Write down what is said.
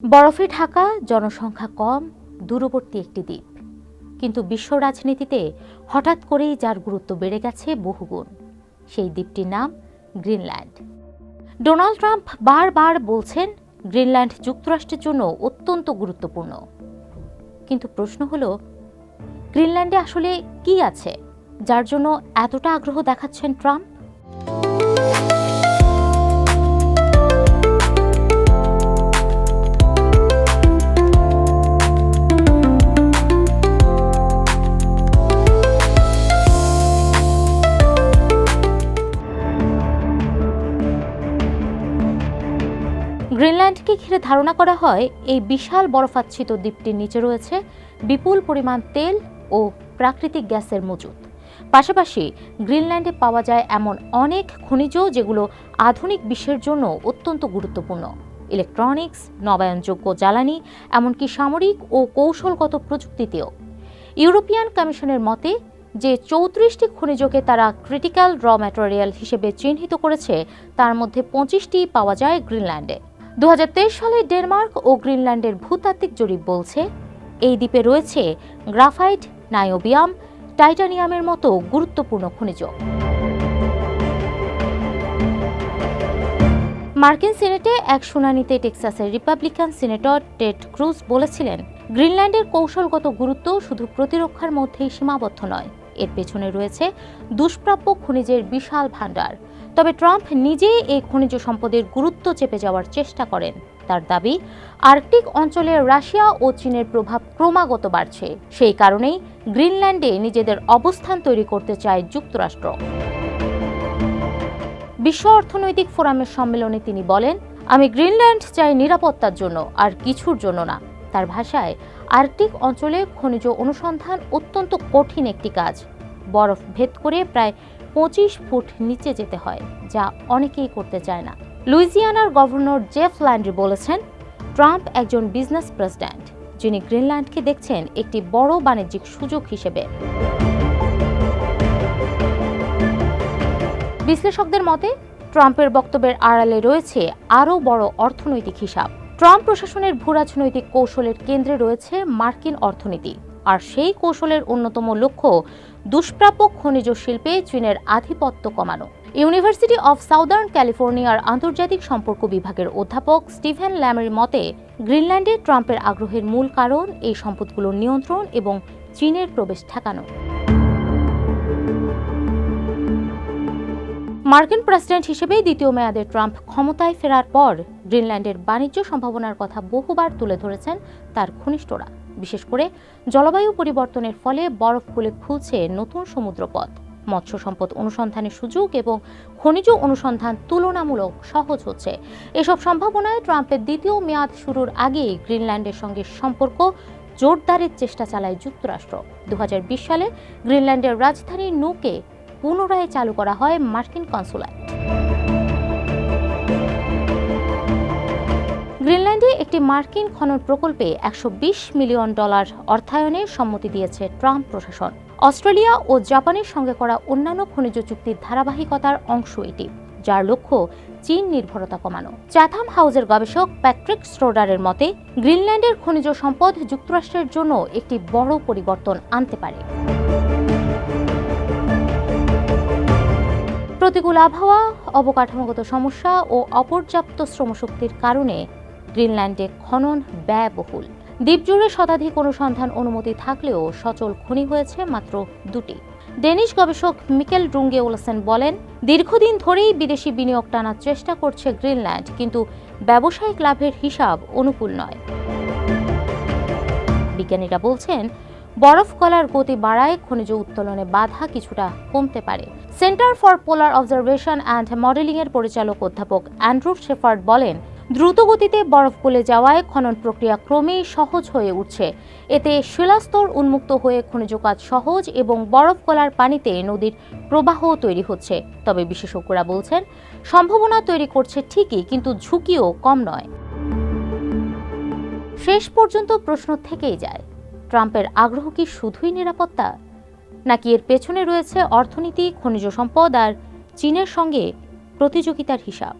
বরফে ঢাকা, জনসংখ্যা কম, দূরবর্তী একটি দ্বীপ, কিন্তু বিশ্ব রাজনীতিতে হঠাৎ করেই যার গুরুত্ব বেড়ে গেছে বহুগুণ। সেই দ্বীপটির নাম গ্রিনল্যান্ড। ডোনাল্ড ট্রাম্প বারবার বলছেন গ্রিনল্যান্ড যুক্তরাষ্ট্রের জন্য অত্যন্ত গুরুত্বপূর্ণ। কিন্তু প্রশ্ন হলো, গ্রিনল্যান্ডে আসলে কি আছে যার জন্য এতটা আগ্রহ দেখাচ্ছেন ট্রাম্প? গ্রিনল্যান্ডকে ঘিরে ধারণা করা হয় এই বিশাল বরফাচ্ছাদিত দ্বীপটির নিচে রয়েছে বিপুল পরিমাণ তেল ও প্রাকৃতিক গ্যাসের মজুত। পাশাপাশি গ্রিনল্যান্ডে পাওয়া যায় এমন অনেক খনিজ যেগুলো আধুনিক বিশ্বের জন্য অত্যন্ত গুরুত্বপূর্ণ। ইলেকট্রনিক্স, নবায়নযোগ্য জ্বালানি, এমনকি সামরিক ও কৌশলগত প্রযুক্তিতেও। ইউরোপিয়ান কমিশনের মতে যে 34টি খনিজকে তারা ক্রিটিক্যাল র ম্যাটেরিয়াল হিসেবে চিহ্নিত করেছে, তার মধ্যে 25টি পাওয়া যায় গ্রিনল্যান্ডে। 2023 সালে ডেনমার্ক ও গ্রিনল্যান্ডের ভূতাত্ত্বিক জরিপ বলছে এই দ্বীপে রয়েছে গ্রাফাইট, নায়োবিয়াম, টাইটানিয়ামের মতো গুরুত্বপূর্ণ খনিজ। মার্কিন সিনেটে এক শুনানিতে টেক্সাসের রিপাবলিকান সিনেটর টেড ক্রুজ বলেছিলেন, গ্রিনল্যান্ডের কৌশলগত গুরুত্ব শুধু প্রতিরক্ষার মধ্যেই সীমাবদ্ধ নয়, এর পেছনে রয়েছে দুষ্প্রাপ্য খনিজের বিশাল ভাণ্ডার। তবে ট্রাম্প নিজেই এই খনিজ সম্পদের গুরুত্ব চেপে যাওয়ার চেষ্টা করেন। তার দাবি, আর্কটিক অঞ্চলে রাশিয়া ও চীনের প্রভাব ক্রমাগত বাড়ছে। সেই কারণেই গ্রিনল্যান্ডে নিজেদের অবস্থান তৈরি করতে চায় যুক্তরাষ্ট্র। বিশ্ব অর্থনৈতিক ফোরামের সম্মেলনে তিনি বলেন, আমি গ্রিনল্যান্ড চাই নিরাপত্তার জন্য, আর কিছুর জন্য না। তার ভাষায়, আর্কটিক অঞ্চলে খনিজ অনুসন্ধান অত্যন্ত কঠিন একটি কাজ। বরফ ভেদ করে প্রায় 25 ফুট নিচে যেতে হয়, যা অনেকেই করতে চায় না। লুইজিয়ানার গভর্নর জেফ ল্যান্ড্রি বলেছেন, ট্রাম্প একজন বিজনেস প্রেসিডেন্ট, যিনি গ্রিনল্যান্ডকে দেখছেন একটি বড় বাণিজ্যিক সুযোগ হিসেবে। বিশ্লেষকদের মতে, ট্রাম্পের বক্তব্যের আড়ালে রয়েছে আরও বড় অর্থনৈতিক হিসাব। ট্রাম্প প্রশাসনের ভূরাজনৈতিক কৌশলের কেন্দ্রে রয়েছে মার্কিন অর্থনীতি, আর সেই কৌশলের অন্যতম লক্ষ্য দুষ্প্রাপ্য খনিজ শিল্পে চীনের আধিপত্য কমানো। ইউনিভার্সিটি অব সাউদার্ন ক্যালিফোর্নিয়ার আন্তর্জাতিক সম্পর্ক বিভাগের অধ্যাপক স্টিভেন ল্যামের মতে, গ্রিনল্যান্ডে ট্রাম্পের আগ্রহের মূল কারণ এই সম্পদগুলোর নিয়ন্ত্রণ এবং চীনের প্রবেশ ঠেকানো। মার্কিন প্রেসিডেন্ট হিসেবে দ্বিতীয় মেয়াদে ট্রাম্প ক্ষমতায় ফেরার পর গ্রিনল্যান্ডের বাণিজ্য সম্ভাবনার কথা বহুবার তুলে ধরেছেন তার ঘনিষ্ঠরা। বিশেষ করে জলবায়ু পরিবর্তনের ফলে বরফ গলে খুলছে নতুন সমুদ্রপথ, মৎস্য সম্পদ অনুসন্ধানের সুযোগ এবং খনিজ অনুসন্ধান তুলনামূলক সহজ হচ্ছে। এসব সম্ভাবনায় ট্রাম্পের দ্বিতীয় মেয়াদ শুরুর আগেই গ্রিনল্যান্ডের সঙ্গে সম্পর্ক জোরদারের চেষ্টা চালায় যুক্তরাষ্ট্র। 2020 সালে গ্রিনল্যান্ডের রাজধানী নুকে পুনরায় চালু করা হয় মার্কিন কনসুলেট। গ্রিনল্যান্ডে একটি মার্কিন খনন প্রকল্পে $120 মিলিয়ন অর্থায়নে সম্মতি দিয়েছে ট্রাম্প প্রশাসন। অস্ট্রেলিয়া ও জাপানের সঙ্গে করা অন্যান্য খনিজ চুক্তির ধারাবাহিকতার অংশ এটি, যার লক্ষ্য চীন নির্ভরতা কমানো। চ্যাথাম হাউসের গবেষক প্যাট্রিক স্ট্রোডারের মতে, গ্রিনল্যান্ডের খনিজ সম্পদ যুক্তরাষ্ট্রের জন্য একটি বড় পরিবর্তন আনতে পারে। প্রতিকূল আবহাওয়া, অবকাঠামোগত সমস্যা ও অপর্যাপ্ত শ্রমশক্তির কারণে গ্রিনল্যান্ডে খনন ব্যয়বহুল। দ্বীপজুড়ে শতাধিক অনুসন্ধান অনুমতি থাকলেও সচল খনি হয়েছে মাত্র 2টি। ডেনিশ গবেষক মিকেল ড্রুঙ্গে ওলসেন বলেন, দীর্ঘদিন ধরেই বিদেশি বিনিয়োগ টানার চেষ্টা করছে গ্রিনল্যান্ড, কিন্তু ব্যবসায়িক লাভের হিসাব অনুকূল নয়। বিজ্ঞানীরা বলছেন, বরফ গলার গতি বাড়ায় খনিজ উত্তোলনে বাধা কিছুটা কমতে পারে। Centre for polar observation and modelling এর পরিচালক অধ্যাপক অ্যান্ড্রু শেফার্ড বলেন, দ্রুত গতিতে বরফ গলে যাওয়ায় খনন প্রক্রিয়া ক্রমেই সহজ হয়ে উঠছে। এতে শিলাস্তর উন্মুক্ত হয়ে খনিজ কাজ সহজ এবং বরফ গলার পানিতে নদীর প্রবাহ তৈরি হচ্ছে। তবে বিশেষজ্ঞরা বলছেন, সম্ভাবনা তৈরি করছে ঠিকই, কিন্তু ঝুঁকিও কম নয়। শেষ পর্যন্ত প্রশ্ন থেকেই যায়, ট্রাম্পের আগ্রহ কি শুধুই নিরাপত্তা, নাকি এর পেছনে রয়েছে অর্থনীতি, খনিজ সম্পদ আর চীনের সঙ্গে প্রতিযোগিতার হিসাব?